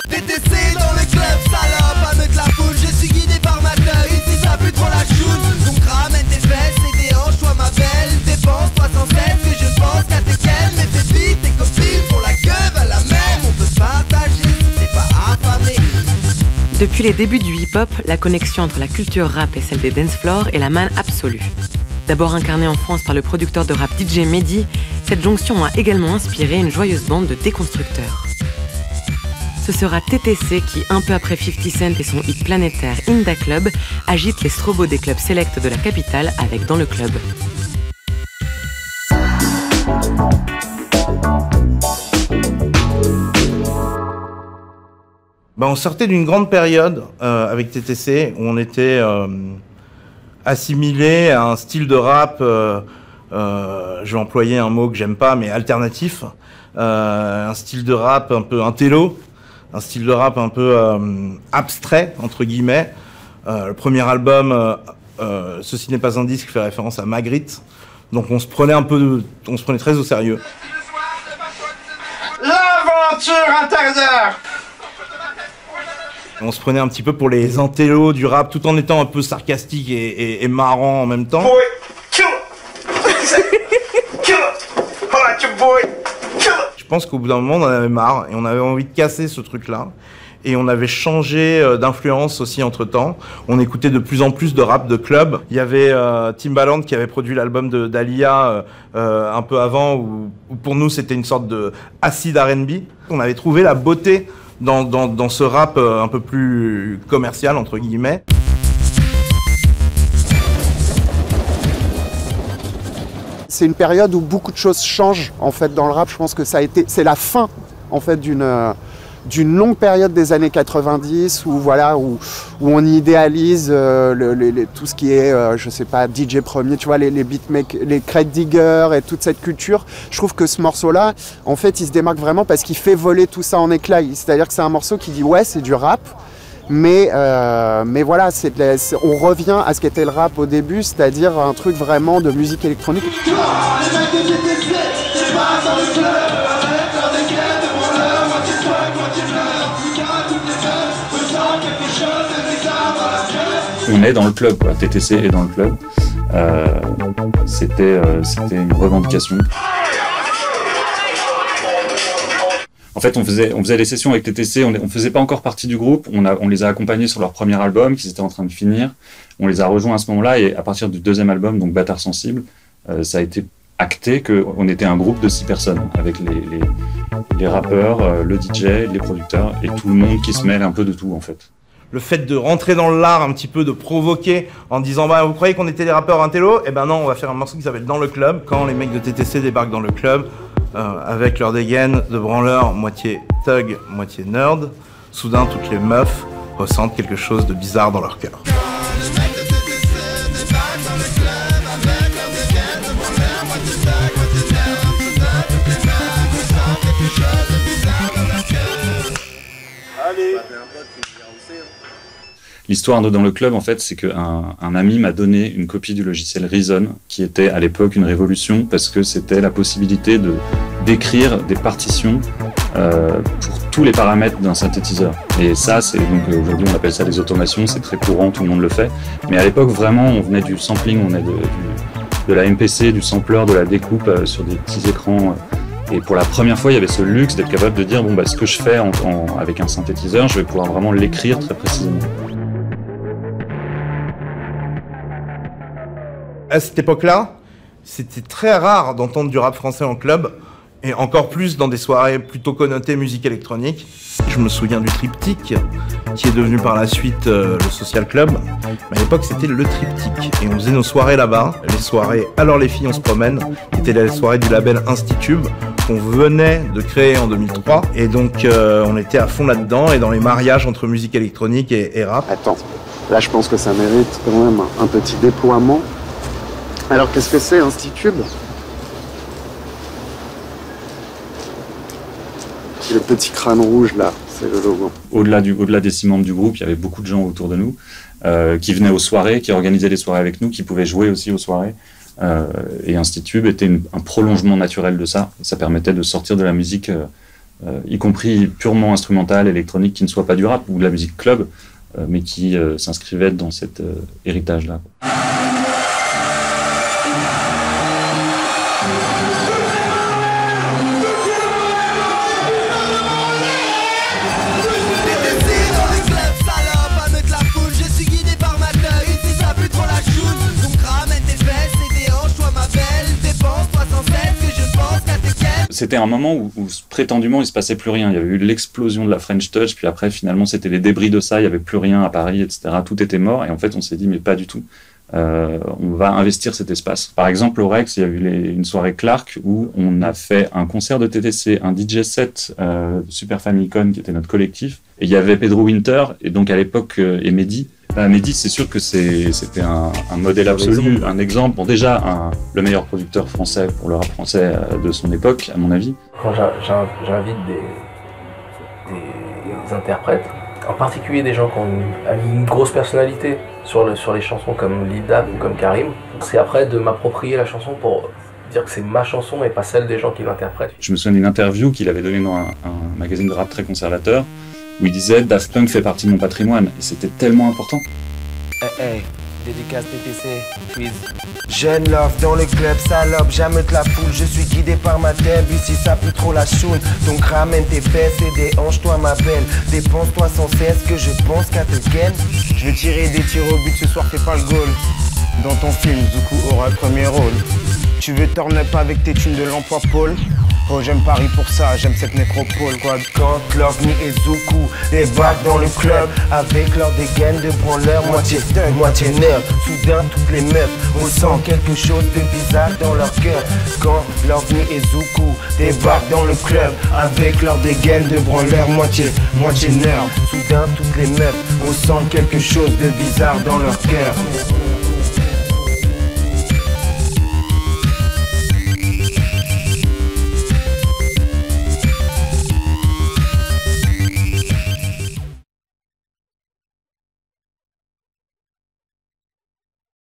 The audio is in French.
TTC dans le club, salope, avec la foule, je suis guidé par ma thug. Ici ça pue trop la choute, donc ramène tes fesses et des hanches, toi ma belle. Dépense 307, que je pense qu'à tes quelles. Mais tes filles, tes copines font la gueule à la même. On peut partager si t'es pas affamé. Depuis les débuts du hip-hop, la connexion entre la culture rap et celle des dance floors est la manne absolue. D'abord incarnée en France par le producteur de rap DJ Mehdi, cette jonction a également inspiré une joyeuse bande de déconstructeurs. Ce sera TTC qui, un peu après 50 Cent et son hit planétaire In Da Club, agite les strobos des clubs sélects de la capitale avec Dans le Club. On sortait d'une grande période avec TTC où on était assimilé à un style de rap, je vais employer un mot que j'aime pas, mais alternatif, un style de rap un peu intello, un style de rap un peu abstrait, entre guillemets. Le premier album, Ceci n'est pas un disque, fait référence à Magritte. Donc on se prenait très au sérieux. L'aventure intérieure! On se prenait un petit peu pour les intellos du rap, tout en étant un peu sarcastique et marrant en même temps. Boy, kill it! Kill it! Alright, your boy, kill it! Je pense qu'au bout d'un moment, on en avait marre et on avait envie de casser ce truc-là. Et on avait changé d'influence aussi entre-temps. On écoutait de plus en plus de rap de club. Il y avait Timbaland qui avait produit l'album d'Alia un peu avant, où pour nous c'était une sorte de acid R&B. On avait trouvé la beauté dans ce rap un peu plus commercial, entre guillemets. C'est une période où beaucoup de choses changent en fait dans le rap. Je pense que c'est la fin en fait d'une longue période des années 90 où on idéalise tout ce qui est je sais pas, DJ premier, tu vois, les beatmakers, les crate diggers et toute cette culture. Je trouve que ce morceau là en fait il se démarque vraiment parce qu'il fait voler tout ça en éclats. C'est-à-dire que c'est un morceau qui dit ouais, c'est du rap, mais voilà, on revient à ce qu'était le rap au début, c'est-à-dire un truc vraiment de musique électronique. On est dans le club, quoi. TTC est dans le club. C'était une revendication. En fait, on faisait les sessions avec TTC, on faisait pas encore partie du groupe, on les a accompagnés sur leur premier album, qu'ils étaient en train de finir. On les a rejoints à ce moment-là, et à partir du deuxième album, donc Bâtard Sensible, ça a été acté qu'on était un groupe de 6 personnes, avec les rappeurs, le DJ, les producteurs, et tout le monde qui se mêle un peu de tout, en fait. Le fait de rentrer dans l'art un petit peu, de provoquer en disant vous croyez qu'on était des rappeurs intello? Eh ben non, on va faire un morceau qui s'appelle Dans le Club. Quand les mecs de TTC débarquent dans le club, avec leur dégaine de branleurs, moitié thug, moitié nerd, soudain toutes les meufs ressentent quelque chose de bizarre dans leur cœur. L'histoire de Dans le Club, en fait, c'est qu'un ami m'a donné une copie du logiciel Reason, qui était à l'époque une révolution, parce que c'était la possibilité d'écrire des partitions pour tous les paramètres d'un synthétiseur. Et ça, donc aujourd'hui on appelle ça des automations, c'est très courant, tout le monde le fait. Mais à l'époque, vraiment, on venait du sampling, on venait de la MPC, du sampler, de la découpe sur des petits écrans. Et pour la première fois, il y avait ce luxe d'être capable de dire ce que je fais avec un synthétiseur, je vais pouvoir vraiment l'écrire très précisément. À cette époque-là, c'était très rare d'entendre du rap français en club, et encore plus dans des soirées plutôt connotées musique électronique. Je me souviens du Triptyque, qui est devenu par la suite le Social Club. Mais à l'époque, c'était le Triptyque, et on faisait nos soirées là-bas. Les soirées Alors les filles, on se promène, qui étaient les soirées du label Institube, qu'on venait de créer en 2003. Et donc, on était à fond là-dedans, et dans les mariages entre musique électronique et rap. Attends, là je pense que ça mérite quand même un petit déploiement. Alors qu'est-ce que c'est Institube? Le petit crâne rouge là, c'est le logo. Au-delà des 6 membres du groupe, il y avait beaucoup de gens autour de nous qui venaient aux soirées, qui organisaient les soirées avec nous, qui pouvaient jouer aussi aux soirées. Et Institube était un prolongement naturel de ça. Ça permettait de sortir de la musique y compris purement instrumentale, électronique, qui ne soit pas du rap ou de la musique club, mais qui s'inscrivait dans cet héritage-là. C'était un moment où prétendument il se passait plus rien. Il y avait eu l'explosion de la French Touch, puis après finalement c'était les débris de ça, il y avait plus rien à Paris, etc. Tout était mort, et en fait on s'est dit mais pas du tout. On va investir cet espace. Par exemple, au Rex, il y a eu une soirée Clark où on a fait un concert de TTC, un DJ set de Super Famicom qui était notre collectif, et il y avait Pedro Winter, et donc à l'époque, et Mehdi. Mehdi, c'est sûr que c'était un modèle absolu, un exemple. Bon, déjà, le meilleur producteur français pour le rap français de son époque, à mon avis. Quand j'invite des interprètes, en particulier des gens qui ont une grosse personnalité sur les chansons comme Lida ou comme Karim, c'est après de m'approprier la chanson pour dire que c'est ma chanson et pas celle des gens qui l'interprètent. Je me souviens d'une interview qu'il avait donnée dans un magazine de rap très conservateur, où il disait « Daft Punk fait partie de mon patrimoine », et c'était tellement important. Hey, dédicace TTC, quiz. Jeune love dans le club, salope, jamais de la foule. Je suis guidé par ma tête, ici ça pue trop la choune. Donc ramène tes fesses et déhanche-toi ma belle. Dépense-toi sans cesse que je pense qu'à te ken. Je vais tirer des tirs au but ce soir, fais pas le goal. Dans ton film, Zoukou aura le premier rôle. Tu veux turn up avec tes thunes de l'emploi Paul? Oh j'aime Paris pour ça, j'aime cette métropole. Quoi quand Lovni et Zoukou débarquent dans le club avec leur dégaine de branleur, moitié thug, moitié nerd. Soudain toutes les meufs ressentent quelque chose de bizarre dans leur cœur. Quand Lovni et Zoukou débarquent dans le club avec leur dégaine de branleur, moitié nerd. Soudain toutes les meufs ressentent quelque chose de bizarre dans leur cœur.